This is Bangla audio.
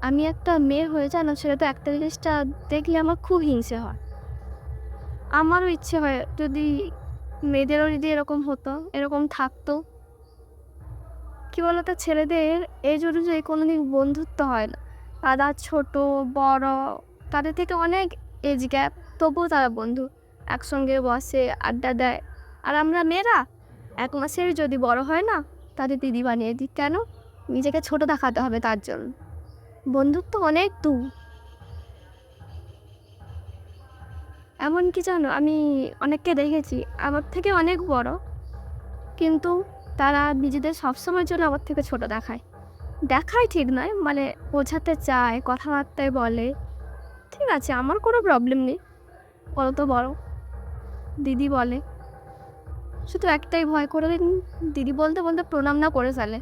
আমি একটা মেয়ে হয়ে জানো সেটা তো একটা জিনিসটা দেখলে আমার খুব হিংসে হয়। আমারও ইচ্ছে হয় যদি মেয়েদেরও যদি এরকম হতো, এরকম থাকতো। কি বলতো ছেলেদের এজ অনুযায়ী কোনোদিন বন্ধুত্ব হয় না। তারা ছোট, বড় তাদের থেকে অনেক এজ গ্যাপ, তবুও তারা বন্ধু। একসঙ্গে বসে, আড্ডা দেয়। আর আমরা মেয়েরা ১ মাসের যদি বড় হয় না, তাদের দিদি বানিয়ে দিই। কেন? নিজেকে ছোট দেখাতে হবে তার জন্য। বন্ধুত্ব অনেক দূর। এমনকি জানো আমি অনেককে দেখেছি আমার থেকে অনেক বড়, কিন্তু তারা নিজেদের সবসময়ের জন্য আমার থেকে ছোট দেখায়। দেখায় ঠিক নয়, মানে বোঝাতে চায়, কথাবার্তায় বলে। ঠিক আছে, আমার কোনো প্রবলেম নেই। বলো তো বড়, দিদি বলে। শুধু একটাই ভয়, করে দিদি বলতে বলতে প্রণাম না করে ফেলে।